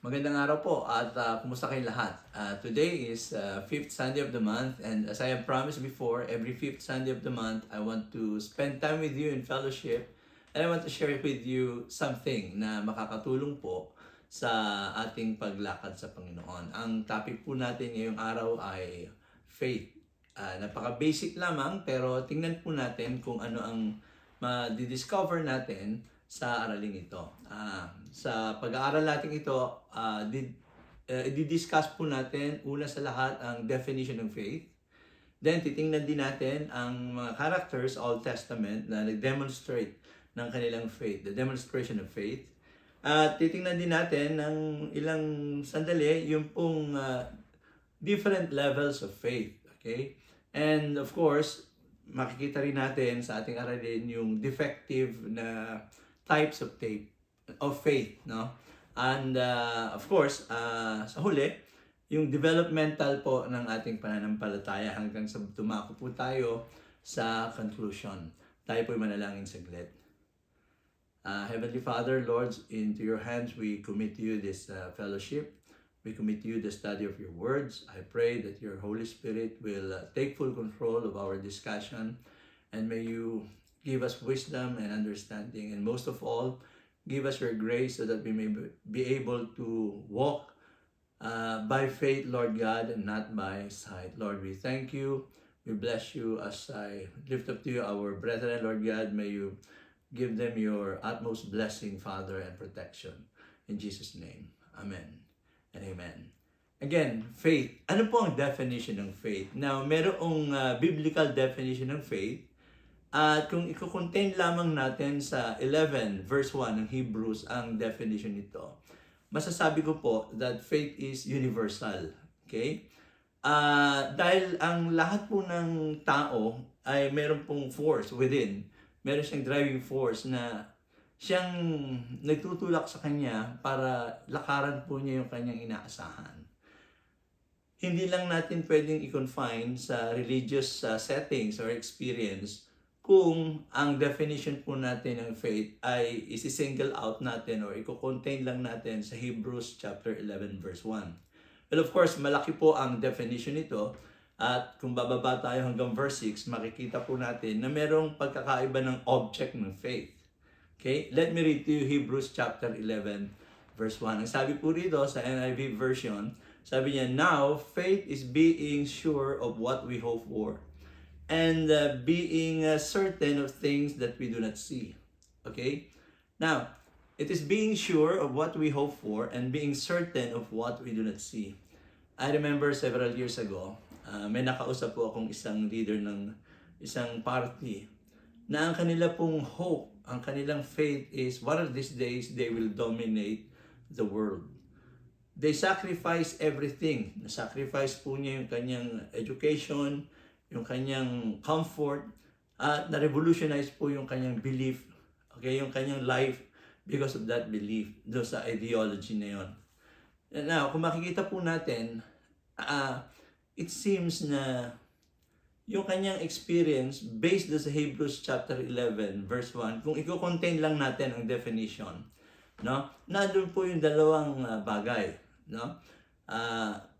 Magandang araw po at kumusta kayong lahat? Today is 5th Sunday of the month, and as I have promised before, every 5th Sunday of the month, I want to spend time with you in fellowship, and I want to share with you something na makakatulong po sa ating paglakad sa Panginoon. Ang topic po natin ngayong araw ay faith. Napaka-basic lamang, pero tingnan po natin kung ano ang ma-discover natin sa araling ito. Sa pag-aaral natin ito, i-discuss po natin una sa lahat ang definition ng faith. Then titingnan din natin ang mga characters Old Testament na nag-demonstrate ng kanilang faith, the demonstration of faith. At titingnan din natin ng ilang sandali yung pong different levels of faith. Okay? And of course, makikita rin natin sa ating aralin yung defective na types of faith, no? And of course, sa huli, yung developmental po ng ating pananampalataya hanggang sa tumako po tayo sa conclusion. Tayo po'y manalangin saglit. Heavenly Father, Lord, into your hands we commit to you this fellowship. We commit to you the study of your words. I pray that your Holy Spirit will take full control of our discussion, and may you give us wisdom and understanding, and most of all, give us your grace so that we may be able to walk by faith, Lord God, and not by sight. Lord, we thank you. We bless you as I lift up to you our brethren, Lord God. May you give them your utmost blessing, Father, and protection. In Jesus' name, amen and amen. Again, faith. Ano po ang definition ng faith? Now, merong biblical definition ng faith. At kung i-contain lamang natin sa 11 verse 1 ng Hebrews ang definition nito, masasabi ko po that faith is universal. Okay? Dahil ang lahat po ng tao ay meron pong force within. Meron siyang driving force na siyang nagtutulak sa kanya para lakaran po niya yung kanyang inaasahan. Hindi lang natin pwedeng i-confine sa religious settings or experience kung ang definition po natin ng faith ay isi-single out natin or i-contain lang natin sa Hebrews chapter 11 verse 1. Well, of course, malaki po ang definition nito, at kung bababa tayo hanggang verse 6, makikita po natin na merong pagkakaiba ng object ng faith. Okay? Let me read to you Hebrews chapter 11 verse 1. Ang sabi po rito sa NIV version, sabi niya, "Now, faith is being sure of what we hope for, and being certain of things that we do not see." Okay? Now, it is being sure of what we hope for and being certain of what we do not see. I remember several years ago, may nakausap po akong isang leader ng isang party na ang kanila pong hope, ang kanilang faith is one of these days they will dominate the world. They sacrifice everything. Na-sacrifice po niya yung kanyang education, yung kanyang comfort, at na-revolutionize po yung kanyang belief, okay, yung kanyang life because of that belief, doon sa ideology na yun. Now, kung makikita po natin, it seems na yung kanyang experience based sa Hebrews chapter 11 verse 1, kung i-contain lang natin ang definition, no? Nandun po yung dalawang bagay, no?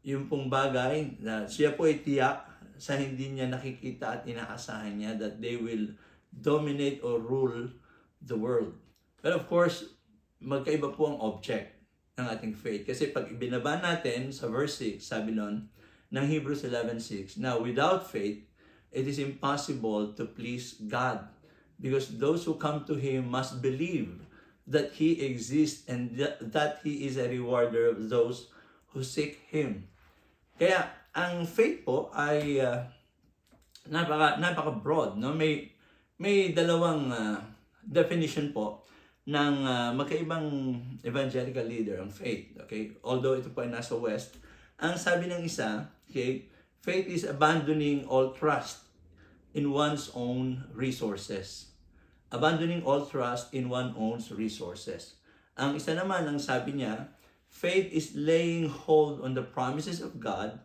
Yung pong bagay na siya po ay tiyak sa hindi niya nakikita at inaasahan niya that they will dominate or rule the world. But of course, magkaiba po ang object ng ating faith. Kasi pag ibinaba natin sa verse 6, sabi nun, ng Hebrews 11:6, "Now without faith, it is impossible to please God, because those who come to Him must believe that He exists and that He is a rewarder of those who seek Him." Kaya, ang faith po ay napaka-broad, no? May dalawang definition po ng magkaibang evangelical leader ang faith, okay? Although ito po ay nasa West, ang sabi ng isa, okay, faith is abandoning all trust in one's own resources. Abandoning all trust in one's own resources. Ang isa naman, ang sabi niya, faith is laying hold on the promises of God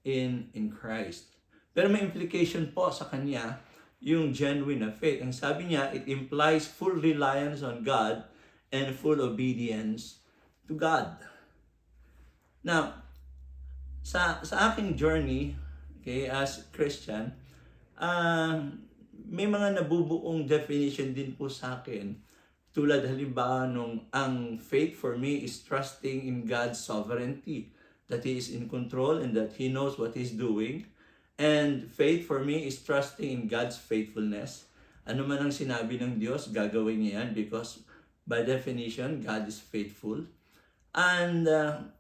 in Christ. Pero may implication po sa kanya yung genuine na faith. Ang sabi niya, it implies full reliance on God and full obedience to God. Now, sa aking journey, okay, as Christian, may mga nabubuong definition din po sa akin. Tulad halimbawa nung ang faith for me is trusting in God's sovereignty, that He is in control and that He knows what He's doing. And faith for me is trusting in God's faithfulness. Ano man ang sinabi ng Diyos, gagawin niya yan because by definition, God is faithful. And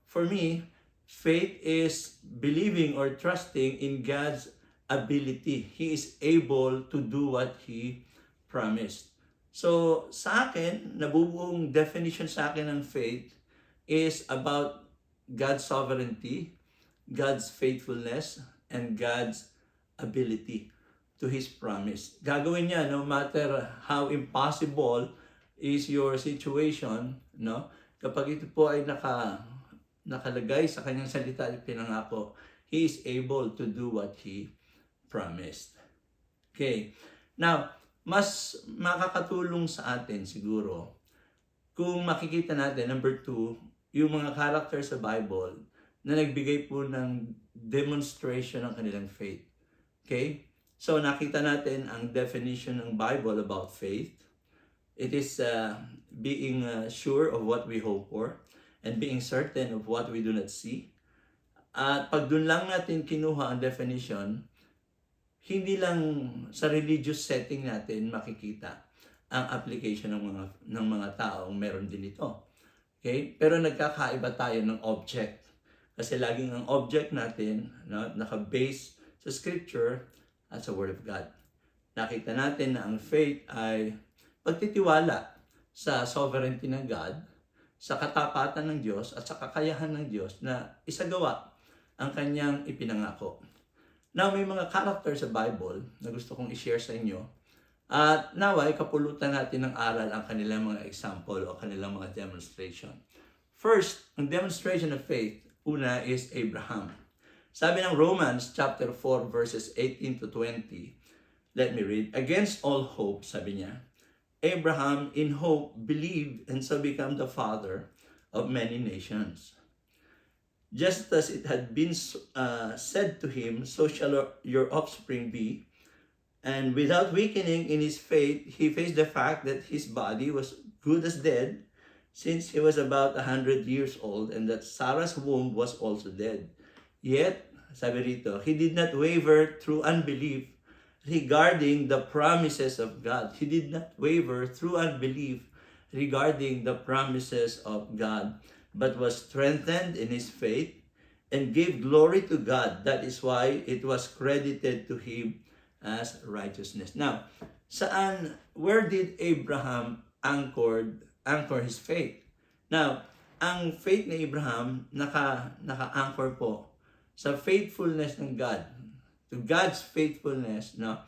for me, faith is believing or trusting in God's ability. He is able to do what He promised. So, sa akin, nabubuong definition sa akin ng faith is about God's sovereignty, God's faithfulness, and God's ability to His promise. Gagawin niya no matter how impossible is your situation, no? Kapag ito po ay nakalagay sa kanyang salita at pinangako, He is able to do what He promised. Okay. Now, mas makakatulong sa atin siguro kung makikita natin, number 2, yung mga character sa Bible na nagbigay po ng demonstration ng kanilang faith. Okay? So, nakita natin ang definition ng Bible about faith. It is being sure of what we hope for and being certain of what we do not see. At pag dun lang natin kinuha ang definition, hindi lang sa religious setting natin makikita ang application ng mga taong meron din ito. Okay? Pero nagkakaiba tayo ng object. Kasi laging ang object natin, no, naka-base sa scripture at sa word of God. Nakita natin na ang faith ay pagtitiwala sa sovereignty ng God, sa katapatan ng Diyos at sa kakayahan ng Diyos na isagawa ang kanyang ipinangako. Now, may mga character sa Bible na gusto kong i-share sa inyo. At naway, kapulutan natin ng aral ang kanilang mga example o kanilang mga demonstration. First, ang demonstration of faith, una is Abraham. Sabi ng Romans chapter 4 verses 18 to 20, let me read, against all hope, sabi niya, Abraham in hope believed and so became the father of many nations. Just as it had been said to him, so shall your offspring be. And without weakening in his faith, he faced the fact that his body was good as dead, since he was about 100 years old, and that Sarah's womb was also dead. Yet, sabi rito, he did not waver through unbelief regarding the promises of God. He did not waver through unbelief regarding the promises of God, but was strengthened in his faith and gave glory to God. That is why it was credited to him as righteousness. Now, where did Abraham anchor his faith? Now, ang faith ni Abraham naka-anchor po sa faithfulness ng God, to God's faithfulness, no,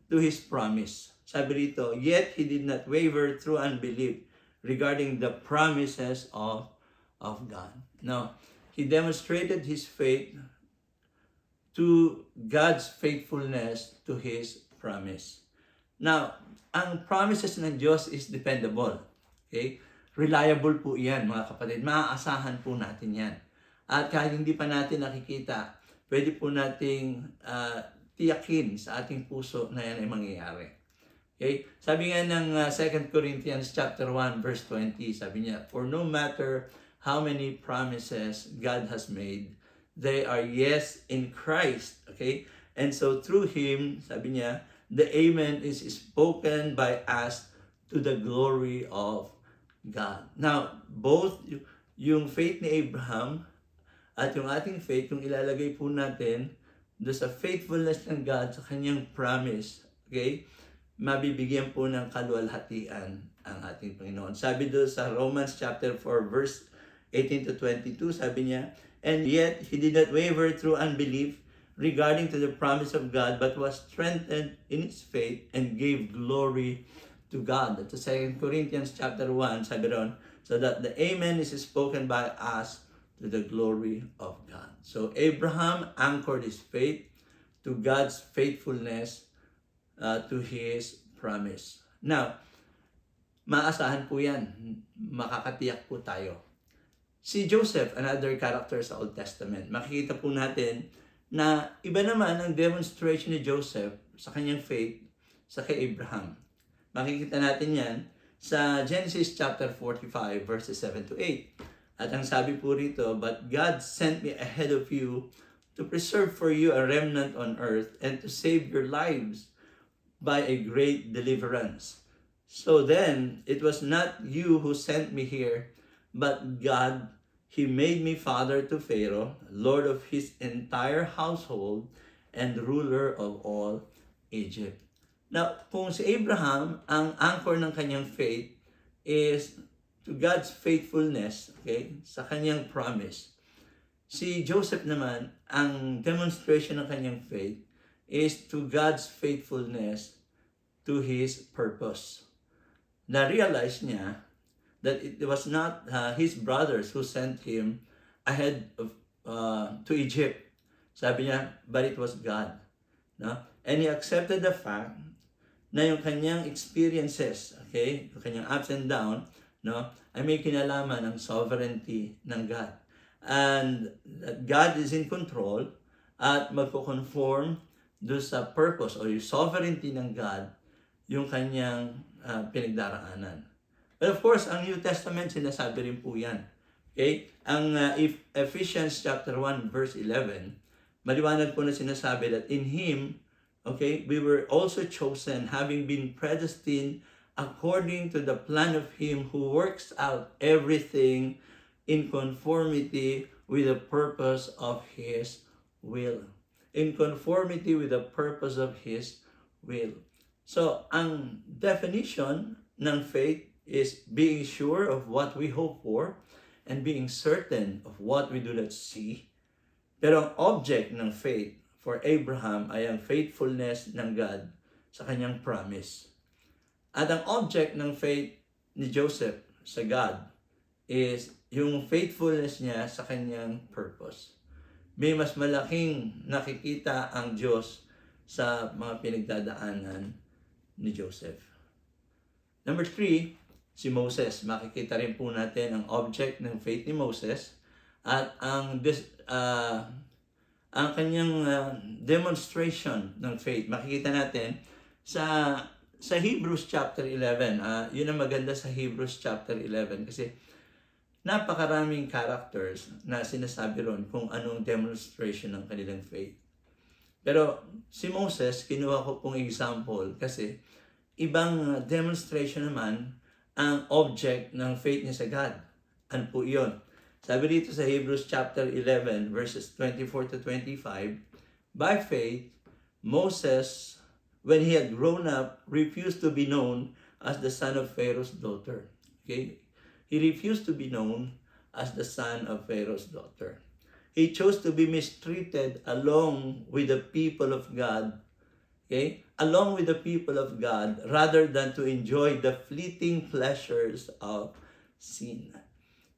to His promise. Sabi rito, yet he did not waver through unbelief regarding the promises of God. No, he demonstrated his faith to God's faithfulness to His promise. Now, ang promises ng Diyos is dependable. Okay? Reliable po yan, mga kapatid. Maaasahan po natin yan. At kahit hindi pa natin nakikita, pwede po nating tiyakin sa ating puso na yan ay mangyayari. Okay? Sabi nga ng 2 Corinthians chapter 1 verse 20, sabi niya, for no matter how many promises God has made, they are yes in Christ. Okay? And so through Him, sabi niya, the amen is spoken by us to the glory of God. Now, both yung faith ni Abraham at yung ating faith, kung ilalagay po natin doon sa faithfulness ng God sa kanyang promise, okay, mabibigyan po ng kaluwalhatian ang ating Panginoon. Sabi doon sa Romans chapter 4 verse 18 to 22, sabi niya, and yet he did not waver through unbelief regarding to the promise of God, but was strengthened in his faith and gave glory to God. At sa 2 Corinthians chapter 1, sabi ron, so that the amen is spoken by us to the glory of God. So Abraham anchored his faith to God's faithfulness to His promise. Now, maasahan po yan. Makakatiyak po tayo. Si Joseph, another character sa Old Testament, makikita po natin na iba naman ang demonstration ni Joseph sa kanyang faith sa kay Abraham. Makikita natin yan sa Genesis chapter 45 verses 7 to 8. At ang sabi po rito, "But God sent me ahead of you to preserve for you a remnant on earth and to save your lives by a great deliverance. So then, it was not you who sent me here, but God. He made me father to Pharaoh, lord of his entire household, and ruler of all Egypt." Now, kung si Abraham, ang anchor ng kanyang faith is to God's faithfulness, okay, sa kanyang promise. Si Joseph naman, ang demonstration ng kanyang faith is to God's faithfulness to his purpose. Na-realize niya that it was not his brothers who sent him ahead of to Egypt. Sabi niya, but it was God. No? And he accepted the fact na yung kanyang experiences, okay, yung kanyang ups and down, no, ay may kinalaman ng sovereignty ng God. And that God is in control at magko-conform do sa purpose o yung sovereignty ng God yung kanyang pinagdaraanan. But of course, ang New Testament, sinasabi rin po yan. Okay? Ang Ephesians chapter 1 verse 11, maliwanag po na sinasabi that in Him, okay, we were also chosen, having been predestined according to the plan of Him who works out everything in conformity with the purpose of His will. In conformity with the purpose of His will. So, ang definition ng faith is being sure of what we hope for and being certain of what we do not see. Pero ang object ng faith for Abraham ay ang faithfulness ng God sa kanyang promise. At ang object ng faith ni Joseph sa God is yung faithfulness niya sa kanyang purpose. May mas malaking nakikita ang Diyos sa mga pinagdadaanan ni Joseph. Number 3, si Moses. Makikita rin po natin ang object ng faith ni Moses at ang kanyang demonstration ng faith. Makikita natin sa Hebrews chapter 11. Yun ang maganda sa Hebrews chapter 11 kasi napakaraming characters na sinasabi ron kung anong demonstration ng kanilang faith. Pero si Moses, kinuha ko pong example kasi ibang demonstration naman ang object ng faith niya sa God. Ano po yun? Sabi dito sa Hebrews chapter 11 verses 24 to 25, "By faith, Moses, when he had grown up, refused to be known as the son of Pharaoh's daughter." Okay? He refused to be known as the son of Pharaoh's daughter. He chose to be mistreated along with the people of God. Okay? Along with the people of God rather than to enjoy the fleeting pleasures of sin.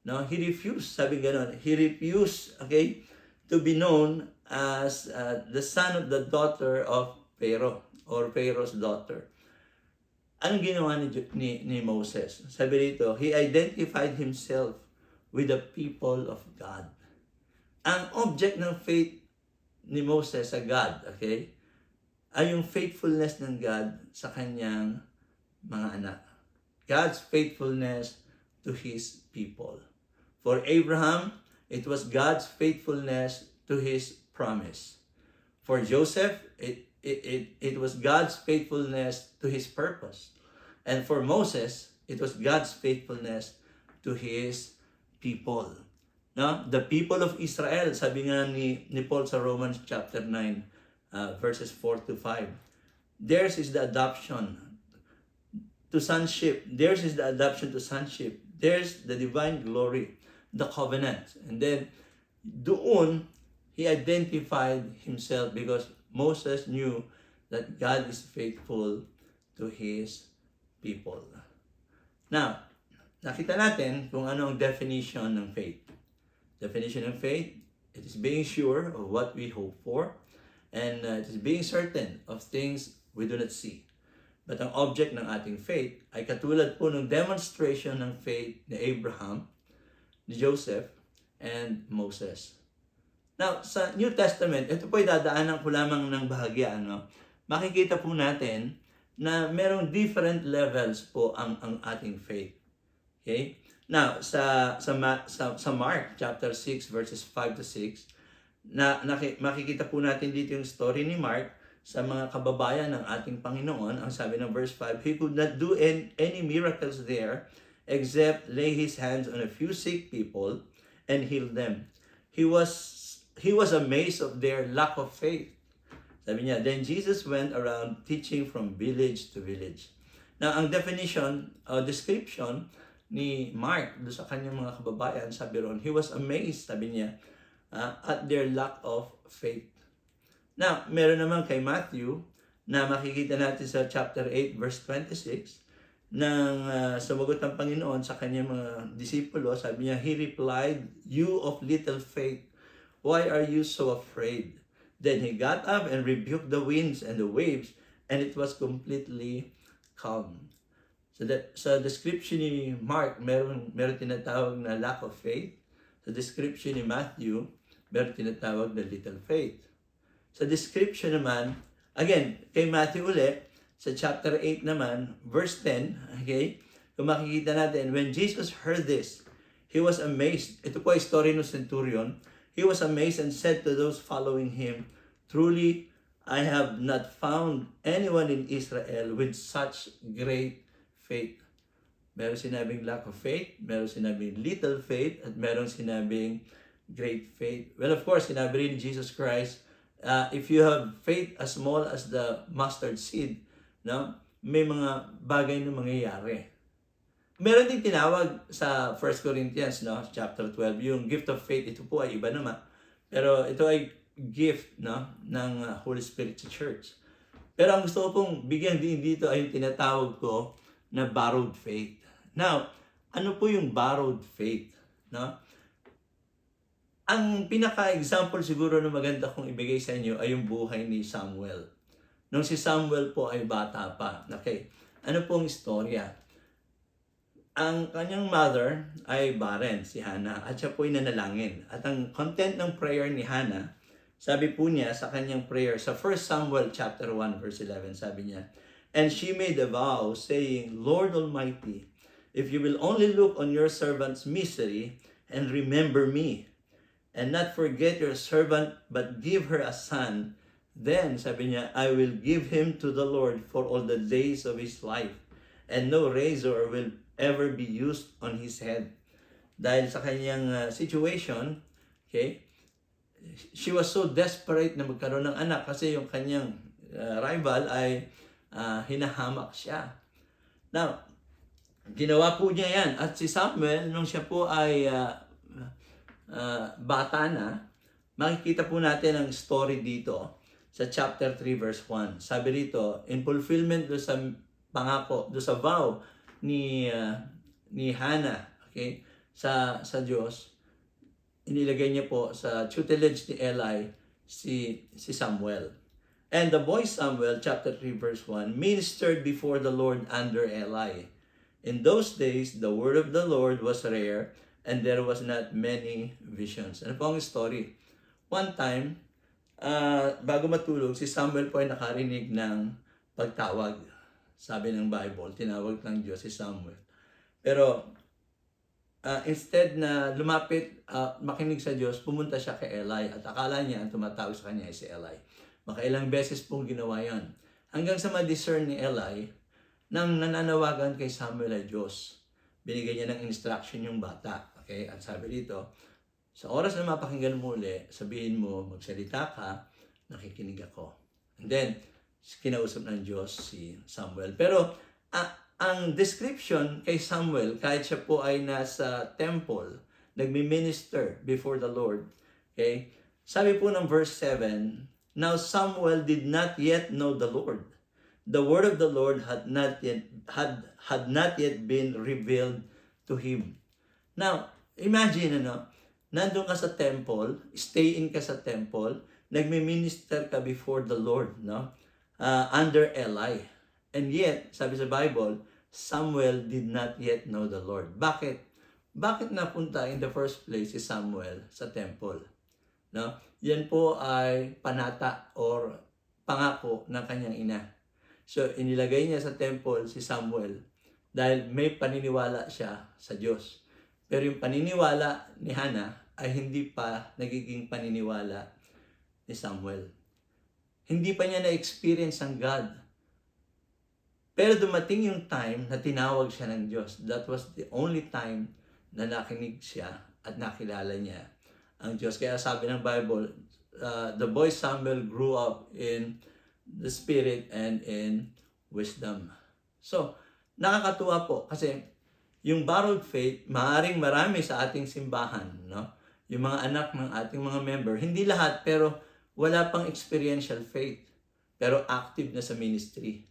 No, he refused, sabi ganon, he refused, okay, to be known as the son of the daughter of Pharaoh or Pharaoh's daughter. Anong ginawa ni Moses? Sabi dito, he identified himself with the people of God. Ang object ng faith ni Moses sa God, okay, ay yung faithfulness ng God sa kanyang mga anak. God's faithfulness to His people. For Abraham, it was God's faithfulness to His promise. For Joseph, it was God's faithfulness to His purpose. And for Moses, it was God's faithfulness to His people. No? The people of Israel, sabi nga ni Paul sa Romans chapter 9, verses 4 to 5. Theirs is the adoption to sonship. Theirs is the adoption to sonship. Theirs the divine glory, the covenant. And then, doon, he identified himself because Moses knew that God is faithful to His people. Now, nakita natin kung ano ang definition ng faith. Definition ng faith, it is being sure of what we hope for, and it is being certain of things we do not see. But ang object ng ating faith ay katulad po ng demonstration ng faith ni Abraham, ni Joseph, and Moses. Now, sa New Testament, ito po ay dadaanan ko lamang ng bahagya. Makikita po natin na merong different levels po ang ating faith. Okay? Now, sa Mark chapter 6 verses 5 to 6, makikita po natin dito yung story ni Mark sa mga kababayan ng ating Panginoon. Ang sabi ng verse 5, he could not do any miracles there except lay his hands on a few sick people and heal them. He was amazed of their lack of faith. Sabi niya, then Jesus went around teaching from village to village. Now, ang definition o description ni Mark do sa kanyang mga kababayan, sabi ron, he was amazed, sabi niya, at their lack of faith. Now, meron naman kay Matthew na makikita natin sa chapter 8 verse 26 nang sumagot ng Panginoon sa kanyang mga disipulo, sabi niya, he replied, you of little faith, why are you so afraid? Then he got up and rebuked the winds and the waves, and it was completely calm. So sa description ni Mark, meron tinatawag na lack of faith. Sa description ni Matthew, meron tinatawag na little faith. Sa description naman, again, kay Matthew ulit, sa chapter 8 naman, verse 10, okay, kung makikita natin, when Jesus heard this, he was amazed. Ito po ay story ng centurion. He was amazed and said to those following him, truly, I have not found anyone in Israel with such great faith. Meron sinabing lack of faith, meron sinabing little faith, at meron sinabing great faith. Well, of course, sinabi rin ni Jesus Christ, if you have faith as small as the mustard seed, may mga bagay na mangyayari. Meron din tinawag sa 1 Corinthians, chapter 12, yung gift of faith. Ito po ay iba naman. Pero ito ay gift ng Holy Spirit sa church. Pero ang gusto ko pong bigyan din dito ay yung tinatawag ko na borrowed faith. Now, ano po yung borrowed faith? Ang pinaka-example siguro na maganda kong ibigay sa inyo ay yung buhay ni Samuel. Nung si Samuel po ay bata pa. Okay, ano pong istorya? Ang kanyang mother ay barren, si Hannah, at siya po ay nanalangin. At ang content ng prayer ni Hannah, sabi po niya sa kanyang prayer, sa 1 Samuel chapter 1 verse 11, sabi niya, and she made a vow saying, Lord Almighty, if you will only look on your servant's misery and remember me, and not forget your servant, but give her a son, then, sabi niya, I will give him to the Lord for all the days of his life, and no razor will ever be used on his head. Dahil sa kanyang situation, okay, she was so desperate na magkaroon ng anak kasi yung kanyang rival ay hinahamak siya. Now, ginawa po niya yan. At si Samuel, nung siya po ay bata na, makikita po natin ang story dito sa chapter 3 verse 1. Sabi rito, in fulfillment do sa pangako, do sa vow ni Hannah, okay, sa Diyos, inilagay niya po sa tutelage ni Eli si Samuel. And the boy Samuel, chapter 3 verse 1, ministered before the Lord under Eli. In those days, the word of the Lord was rare, and there was not many visions. Ano po ang story? One time, bago matulog, si Samuel po ay nakarinig ng pagtawag. Sabi ng Bible, tinawag ng Diyos si Samuel. Pero instead na lumapit, makinig sa Diyos, pumunta siya kay Eli at akala niya ang tumatawag sa kanya ay si Eli. Makailang beses pong ginawa yan. Hanggang sa ma-discern ni Eli nang nananawagan kay Samuel ay Diyos. Binigay niya ng instruction yung bata. Okay? At sabi dito, sa oras na mapakinggan mo uli, sabihin mo, magsalita ka, nakikinig ako. And then, kinausap ng Diyos si Samuel. Pero, ang description kay Samuel, kahit siya po ay nasa temple, nagmi-minister before the Lord, okay? Sabi po ng verse 7, now Samuel did not yet know the Lord. The word of the Lord had not yet been revealed to him. Now, imagine, nandun ka sa temple, stay in ka sa temple, nagmi-minister ka before the Lord, under Eli. And yet, sabi sa Bible, Samuel did not yet know the Lord. Bakit? bakit napunta in the first place si Samuel sa temple? No? Yan po ay panata or pangako ng kanyang ina. So, inilagay niya sa temple si Samuel dahil may paniniwala siya sa Diyos. Pero yung paniniwala ni Hannah ay hindi pa nagiging paniniwala ni Samuel. Hindi pa niya na-experience ang God. Pero dumating yung time na tinawag siya ng Diyos. That was the only time na nakinig siya at nakilala niya ang Diyos. Kaya sabi ng Bible, the boy Samuel grew up in the Spirit and in wisdom. So, nakakatuwa po kasi yung borrowed faith, maaaring marami sa ating simbahan, no? Yung mga anak ng ating mga member, hindi lahat pero wala pang experiential faith, pero active na sa ministry.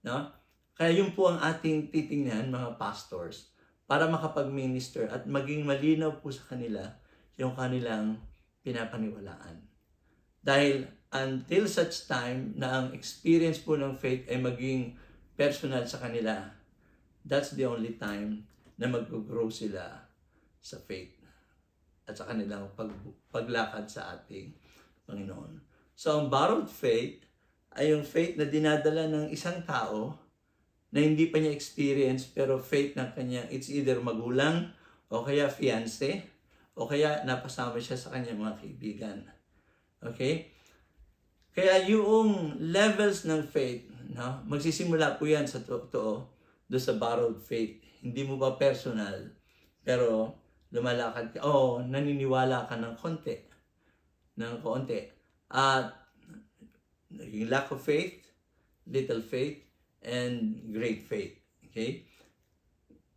No? Kaya yun po ang ating titingnan mga pastors para makapag-minister at maging malinaw po sa kanila yung kanilang pinapaniwalaan. Dahil until such time na ang experience po ng faith ay maging personal sa kanila, that's the only time na mag-grow sila sa faith at sa kanilang paglakad sa ating Panginoon. So, ang borrowed faith ay yung faith na dinadala ng isang tao na hindi pa niya experience pero faith ng kanya, it's either magulang o kaya fiancé o kaya napasama siya sa kanyang mga kaibigan. Okay? Kaya yung levels ng faith, no, magsisimula po yan sa totoo do sa borrowed faith. Hindi mo ba personal, pero lumalakad ka, naniniwala ka ng konti. At naging lack of faith, little faith, and great faith. Okay?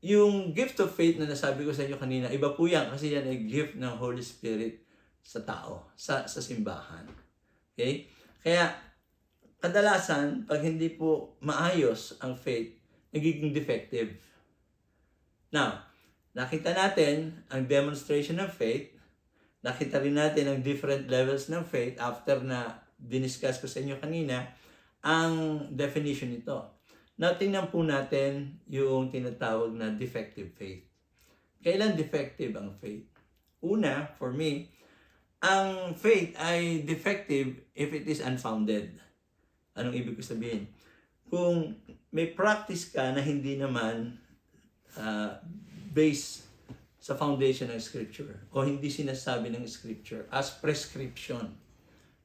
Yung gift of faith na nasabi ko sa inyo kanina, iba po yan kasi yan ay gift ng Holy Spirit sa tao, sa simbahan. Okay? Kaya, kadalasan, pag hindi po maayos ang faith, nagiging defective. Now, nakita natin ang demonstration ng faith, nakita rin natin ang different levels ng faith after na diniscuss ko sa inyo kanina ang definition nito. Now, tingnan po natin yung tinatawag na defective faith. Kailan defective ang faith? Una, for me, ang faith ay defective if it is unfounded. Anong ibig ko sabihin? Kung may practice ka na hindi naman based sa foundation ng Scripture o hindi sinasabi ng Scripture as prescription.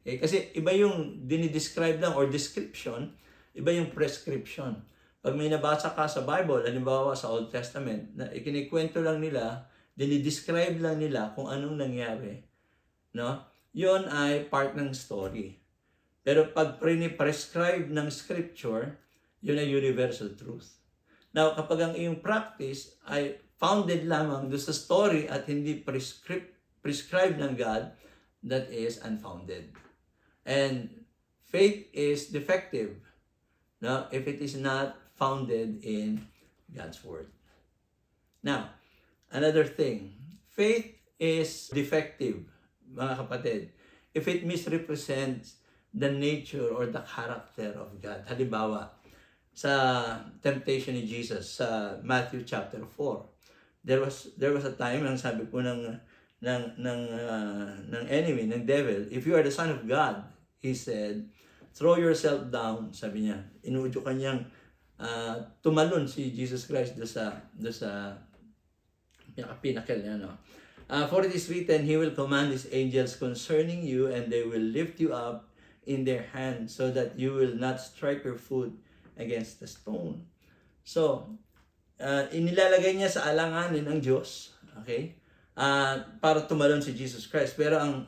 Okay? Kasi iba yung dinidescribe lang or description, iba yung prescription. Pag may nabasa ka sa Bible, halimbawa sa Old Testament, na ikinikwento lang nila, dinidescribe lang nila kung anong nangyari, no? Yon ay part ng story. Pero pag prescribe ng Scripture, yun ay universal truth. Now, kapag ang iyong practice ay founded lamang doon sa story at hindi prescribed ng God, that is unfounded. And faith is defective, no, if it is not founded in God's Word. Now, another thing, faith is defective, mga kapatid, if it misrepresents the nature or the character of God. Halimbawa, sa temptation ni Jesus sa Matthew chapter 4, there was a time ang sabi po ng enemy, ng devil, if you are the Son of God, he said, throw yourself down, sabi niya. Inuudyo kanyang tumalon si Jesus Christ do sa pinakil niya, no? For it is written, He will command His angels concerning you, and they will lift you up in their hands, so that you will not strike your foot against the stone. So, inilalagay niya sa alanganin ng Diyos, okay? Para tumalon si Jesus Christ. Pero ang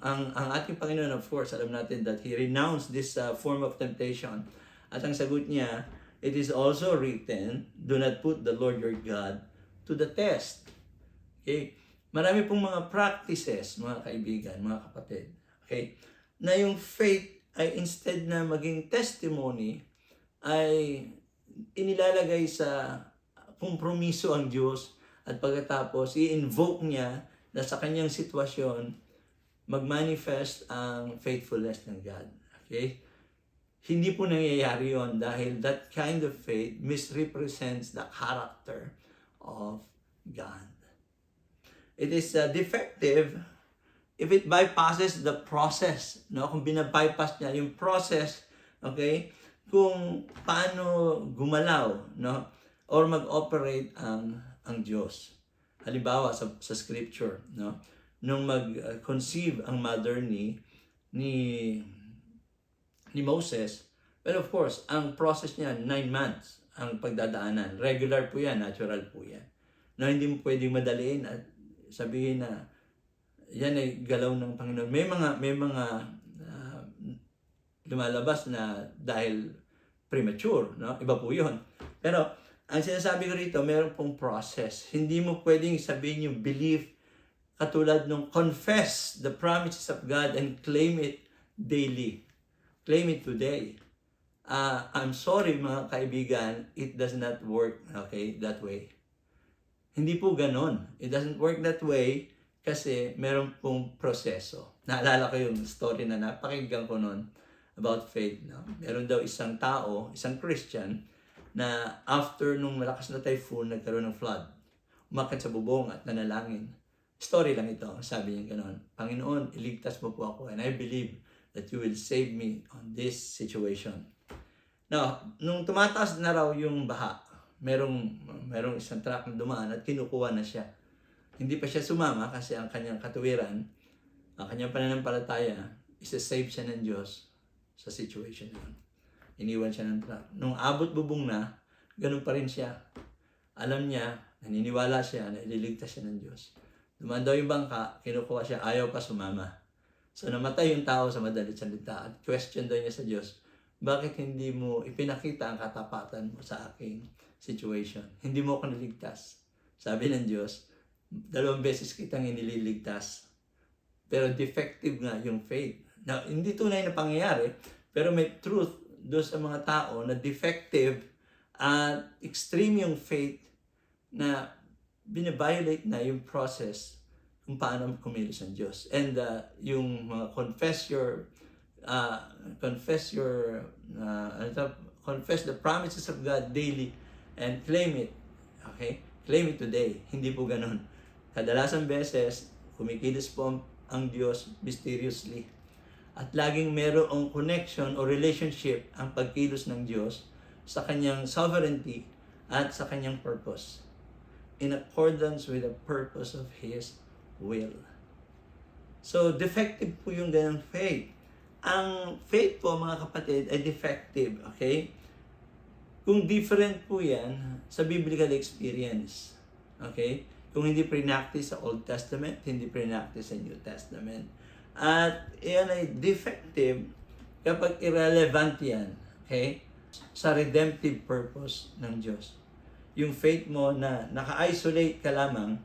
ating Panginoon, of course, alam natin that He renounced this form of temptation. At ang sagot niya, it is also written, do not put the Lord your God to the test. Okay? Marami pong mga practices, mga kaibigan, mga kapatid, okay, na yung faith ay instead na maging testimony, ay inilalagay sa kompromiso ang Diyos at pagkatapos i-invoke niya na sa kanyang sitwasyon mag-manifest ang faithfulness ng God. Okay? Hindi po nangyayari yon dahil that kind of faith misrepresents the character of God. It is defective if it bypasses the process, no? Kung binabypass niya yung process, okay? Kung paano gumalaw, no? Or mag-operate ang Diyos. Halimbawa sa scripture, no? Nung mag-conceive ang mother ni Moses, well, of course, ang process niya 9 months ang pagdadaanan. Regular po yan, natural po yan. No, hindi mo pwedeng madaliin at sabihin na yan ay galaw ng Panginoon. May mga lumalabas na dahil premature, no? Iba po 'yon. Pero ang sinasabi ko rito, meron pong process. Hindi mo pwedeng sabihin yung belief katulad nung confess the promises of God and claim it daily. Claim it today. I'm sorry mga kaibigan, it does not work, okay, that way. Hindi po ganon. It doesn't work that way kasi meron pong proseso. Naalala ko yung story na napakinggan ko noon about faith. No? Meron daw isang tao, isang Christian, na after nung malakas na typhoon, nagkaroon ng flood. Umakyat sa bubong at nanalangin. Story lang ito. Sabi niya ganon, Panginoon, iligtas mo po ako and I believe that you will save me on this situation. Now, nung tumataas na raw yung baha, merong isang truck na dumaan at kinukuha na siya. Hindi pa siya sumama kasi ang kanyang katuwiran, ang kanyang pananampalataya, isa-save siya ng Diyos sa situation na yun. Iniwan siya ng truck. Nung abot bubong na, ganun pa rin siya. Alam niya, naniniwala siya na ililigtas siya ng Diyos. Dumaan daw yung bangka, kinukuha siya, ayaw pa sumama. So namatay yung tao sa madalit salita at question daw niya sa Diyos, bakit hindi mo ipinakita ang katapatan mo sa aking situation? Hindi mo ako niligtas. Sabi ng Diyos, 2 beses kitang inililigtas. Pero defective nga yung faith. Now, hindi tunay na pangyayari, pero may truth doon sa mga tao na defective at extreme yung faith na binabiolate na yung process kung paano kumilos ang Diyos. And yung mga confess the promises of God daily and claim it. Okay? Claim it today. Hindi po ganun. Kadalasan beses, kumikilos po ang Diyos mysteriously. At laging merong connection o relationship ang pagkilos ng Diyos sa kanyang sovereignty at sa kanyang purpose. In accordance with the purpose of His will. So, defective po yung ganang faith. Ang faith po, mga kapatid, ay defective. Okay? Kung different po yan sa biblical experience. Okay? Kung hindi pre-practice sa Old Testament, hindi pre-practice sa New Testament. At yan ay defective kapag irrelevant yan, okay, sa redemptive purpose ng Diyos. Yung faith mo na naka-isolate ka lamang,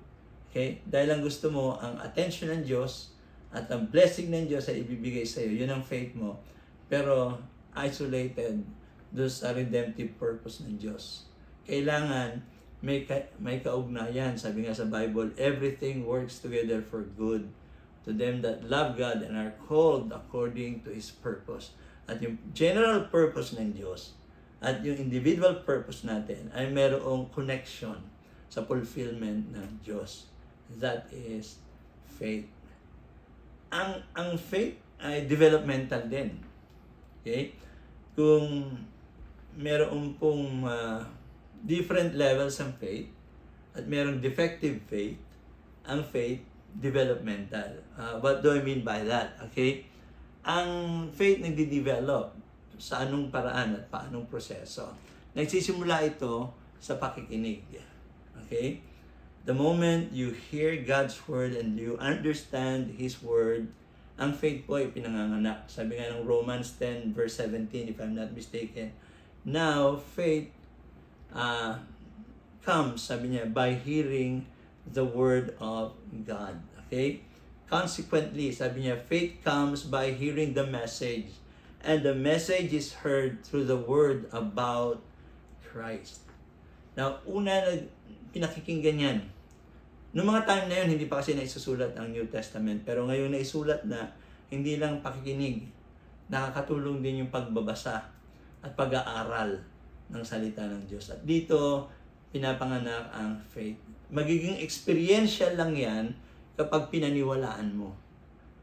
okay, dahil lang gusto mo ang attention ng Diyos at ang blessing ng Diyos ay ibibigay sa iyo, yun ang faith mo. Pero isolated doon sa redemptive purpose ng Diyos. Kailangan may kaugnayan. Sabi nga sa Bible, everything works together for good to them that love God and are called according to His purpose. At yung general purpose ng Diyos at yung individual purpose natin ay merong connection sa fulfillment ng Diyos. That is faith. Ang faith ay developmental din. Okay? Kung meron pong different levels ng faith at merong defective faith, ang faith developmental. What do I mean by that? Okay? Ang faith nagdi-develop sa anong paraan at paanong proseso. Nagsisimula ito sa pakikinig. Okay? The moment you hear God's word and you understand His word, ang faith po ay pinanganganak. Sabi nga ng Romans 10 verse 17, if I'm not mistaken. Now, faith comes, sabi niya, by hearing the word of God. Okay? Consequently, sabi niya, faith comes by hearing the message. And the message is heard through the word about Christ. Now, una na pinakikinggan yan. Noong mga time na yun, hindi pa kasi naisusulat ang New Testament. Pero ngayon naisulat na, hindi lang pakikinig. Nakakatulong din yung pagbabasa at pag-aaral ng salita ng Diyos. At dito, pinapanganak ang faith. magiging experiential lang yan kapag pinaniwalaan mo.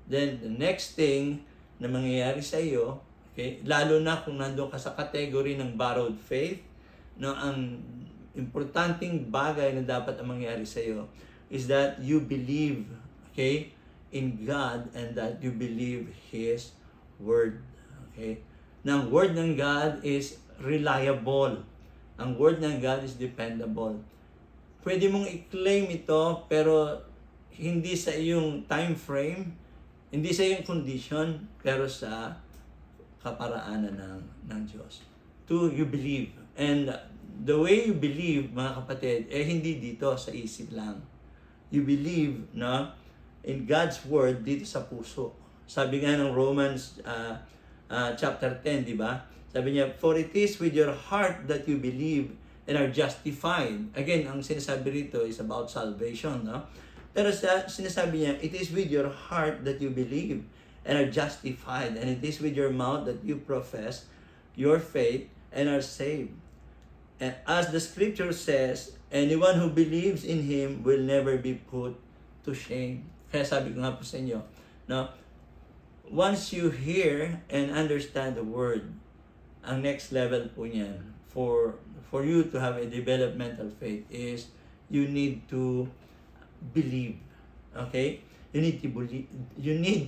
Then, the next thing na mangyayari sa iyo, okay, lalo na kung nandoon ka sa category ng borrowed faith, no, ang importanteng bagay na dapat ang mangyari sa iyo is that you believe, okay, in God and that you believe His Word. Okay? Now, ang Word ng God is reliable. Ang Word ng God is dependable. Pwede mong i-claim ito, pero hindi sa iyong time frame, hindi sa iyong condition, pero sa kaparaanan ng Diyos. You believe. And the way you believe, mga kapatid, hindi dito sa isip lang. You believe, no, in God's Word dito sa puso. Sabi nga ng Romans chapter 10, di ba? Sabi niya, for it is with your heart that you believe and are justified. Again, ang sinasabi rito is about salvation, no? Pero sinasabi niya, it is with your heart that you believe and are justified, and it is with your mouth that you profess your faith and are saved. And as the scripture says, anyone who believes in Him will never be put to shame. Kaya sabi ko nga po sa inyo, no? Once you hear and understand the Word, ang next level po niyan for you to have a developmental faith is you need to believe. Okay? You need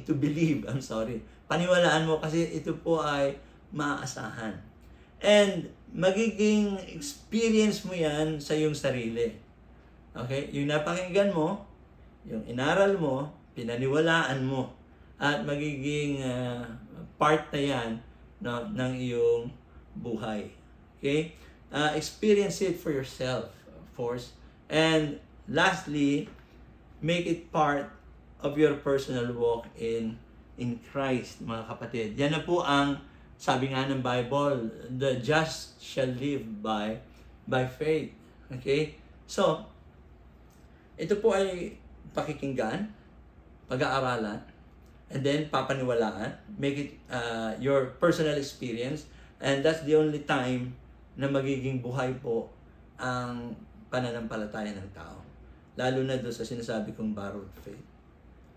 to believe. I'm sorry. Paniwalaan mo kasi ito po ay maaasahan. And magiging experience mo yan sa iyong sarili. Okay? Yung napakinggan mo, yung inaral mo, pinaniwalaan mo, at magiging part na yan, no, ng iyong buhay. Okay? Experience it for yourself, of course. And lastly, make it part of your personal walk in Christ, mga kapatid. Yan na po ang sabi nga ng Bible, the just shall live by faith. Okay? So, ito po ay pakikinggan, pag-aaralan, and then papaniwalaan, make it your personal experience, and that's the only time na magiging buhay po ang pananampalataya ng tao. Lalo na doon sa sinasabi kong borrowed faith.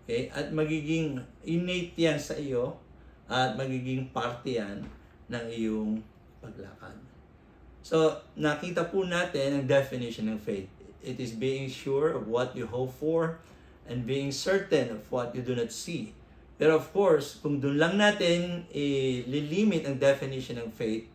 Okay? At magiging innate yan sa iyo, at magiging parte yan ng iyong paglakad. So, nakita po natin ang definition ng faith. It is being sure of what you hope for and being certain of what you do not see. Pero of course, kung doon lang natin i-limit ang definition ng faith,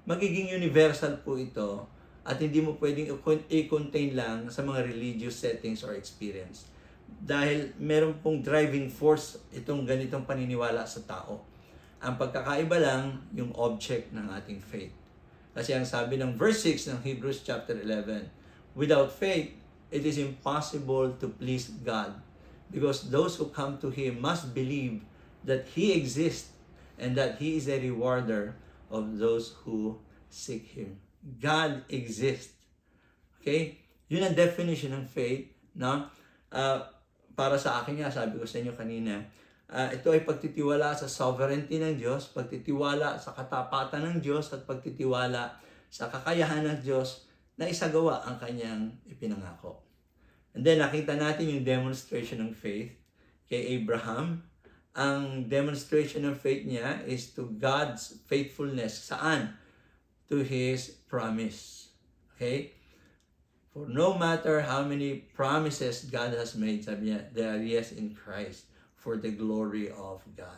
magiging universal po ito at hindi mo pwedeng i-contain lang sa mga religious settings or experience. Dahil meron pong driving force itong ganitong paniniwala sa tao. Ang pagkakaiba lang yung object ng ating faith. Kasi ang sabi ng verse 6 ng Hebrews chapter 11, without faith, it is impossible to please God. Because those who come to Him must believe that He exists and that He is a rewarder of those who seek Him. God exists. Okay? Yun ang definition ng faith, no? Para sa akin nga, sabi ko sa inyo kanina, ito ay pagtitiwala sa sovereignty ng Diyos, pagtitiwala sa katapatan ng Diyos, at pagtitiwala sa kakayahan ng Diyos na isagawa ang kanyang ipinangako. And then nakita natin yung demonstration ng faith kay Abraham. Ang demonstration ng faith niya is to God's faithfulness. Saan? To His promise. Okay? For no matter how many promises God has made, sabi niya, they are yes in Christ for the glory of God.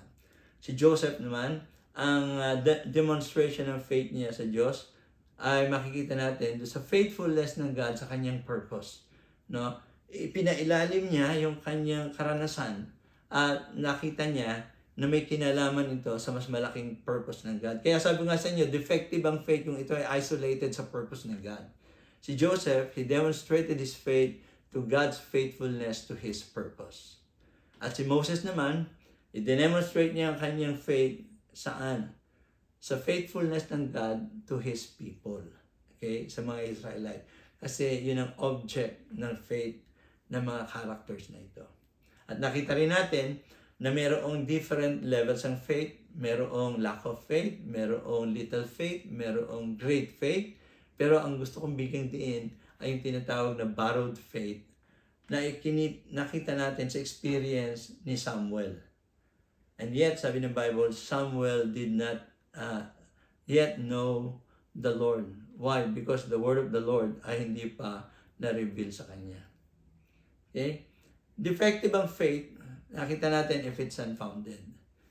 Si Joseph naman, ang demonstration ng faith niya sa Diyos ay makikita natin sa faithfulness ng God sa kanyang purpose. No? Ipinailalim niya yung kanyang karanasan at nakita niya na may kinalaman ito sa mas malaking purpose ng God. Kaya sabi nga sa inyo, defective ang faith yung ito ay isolated sa purpose ng God. Si Joseph, he demonstrated his faith to God's faithfulness to his purpose. At si Moses naman, i-demonstrate niya ang kanyang faith saan? Sa faithfulness ng God to His people. Okay? Sa mga Israelite. Kasi yun ang object ng faith ng mga characters na ito. At nakita rin natin na mayroong different levels ng faith. Mayroong lack of faith, mayroong little faith, mayroong great faith. Pero ang gusto kong bigyan diin ay yung tinatawag na borrowed faith na nakita natin sa experience ni Samuel. And yet, sabi ng Bible, Samuel did not yet know the Lord. Why? Because the word of the Lord ay hindi pa na-reveal sa kanya. Okay? Defective ang faith, nakita natin if it's unfounded.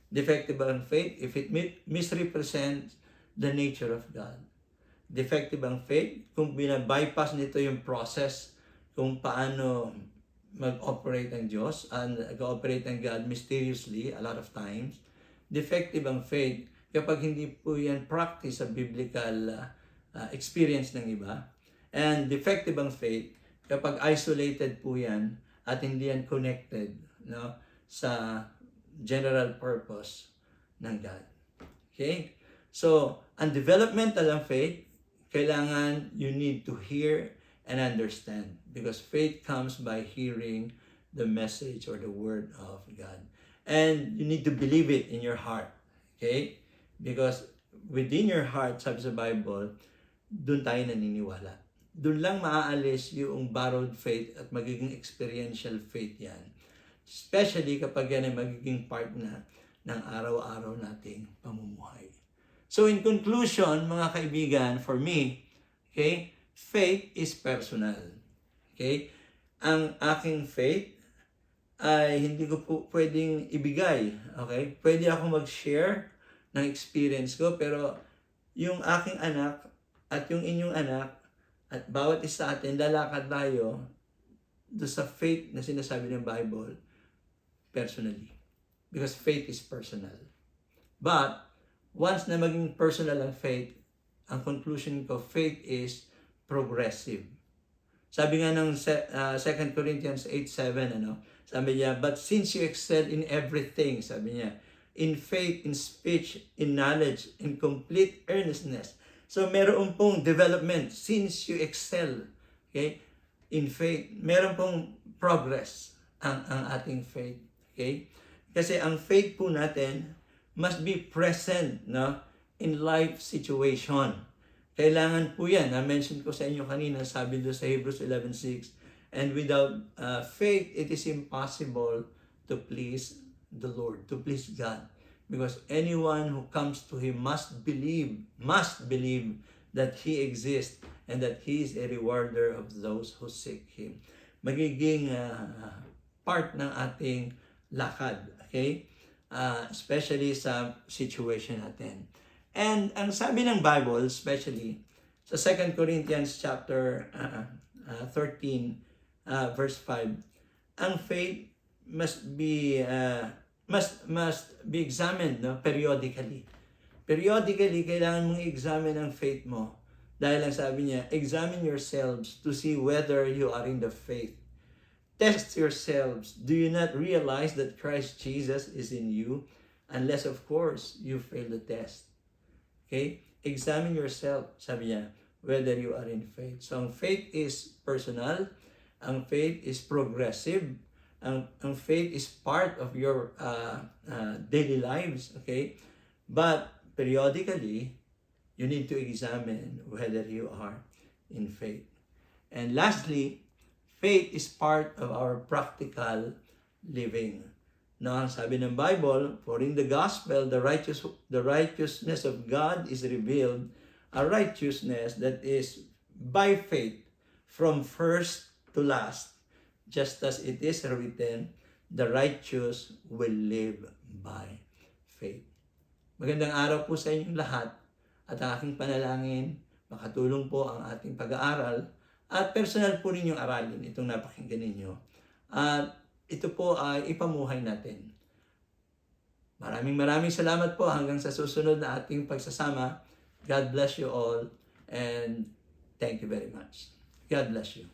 Defective ang faith if it misrepresents the nature of God. Defective ang faith kung binabypass nito yung process kung paano mag-operate ang Diyos and mag-operate ang God mysteriously a lot of times. Defective ang faith kapag hindi po yan practice sa biblical experience ng iba. And defective ang faith kapag isolated po yan at hindi yan connected, no, sa general purpose ng God. Okay? So, ang developmental ang faith, kailangan you need to hear and understand because faith comes by hearing the message or the word of God. And you need to believe it in your heart. Okay? Because within your heart, sabi sa Bible, doon tayo naniniwala. Doon lang maaalis yung borrowed faith at magiging experiential faith yan. Especially kapag yan ay magiging part na ng araw-araw nating pamumuhay. So in conclusion, mga kaibigan, for me, okay, faith is personal. Okay? Ang aking faith ay hindi ko po pwedeng ibigay. Okay? Pwede ako mag-share ng experience ko, pero yung aking anak at yung inyong anak at bawat isa atin, lalakad tayo doon sa faith na sinasabi ng Bible personally. Because faith is personal. But, once na maging personal ang faith, ang conclusion ko, faith is progressive. Sabi nga ng 2 Corinthians 8:7, sabi niya, but since you excel in everything, sabi niya, in faith, in speech, in knowledge, in complete earnestness. So, meron pong development since you excel, okay, in faith. Meron pong progress ang ating faith, okay? Kasi ang faith po natin must be present, no, in life situation. Kailangan po yan. Na-mention ko sa inyo kanina, sabi doon sa Hebrews 11:6, and without faith, it is impossible to please the Lord, to please God. Because anyone who comes to Him must believe that He exists and that He is a rewarder of those who seek Him. Magiging part ng ating lakad, okay? Especially sa situation natin. And ang sabi ng Bible, especially sa 2 Corinthians chapter 13, verse 5, ang faith must be examined, no, periodically. Periodically, kailangan mong i-examine ang faith mo. Dahil ang sabi niya, examine yourselves to see whether you are in the faith. Test yourselves. Do you not realize that Christ Jesus is in you? Unless, of course, you fail the test. Okay? Examine yourself, sabi niya, whether you are in faith. So, ang faith is personal. Ang faith is progressive. Ang faith is part of your daily lives, okay? But periodically, you need to examine whether you are in faith. And lastly, faith is part of our practical living. Now, ang sabi ng Bible, for in the gospel, the righteousness of God is revealed, a righteousness that is by faith from first to last. Just as it is written, the righteous will live by faith. Magandang araw po sa inyong lahat at aking panalangin, makatulong po ang ating pag-aaral at personal po ninyong aralin itong napakinggan ninyo. At ito po ay ipamuhay natin. Maraming salamat po hanggang sa susunod na ating pagsasama. God bless you all and thank you very much. God bless you.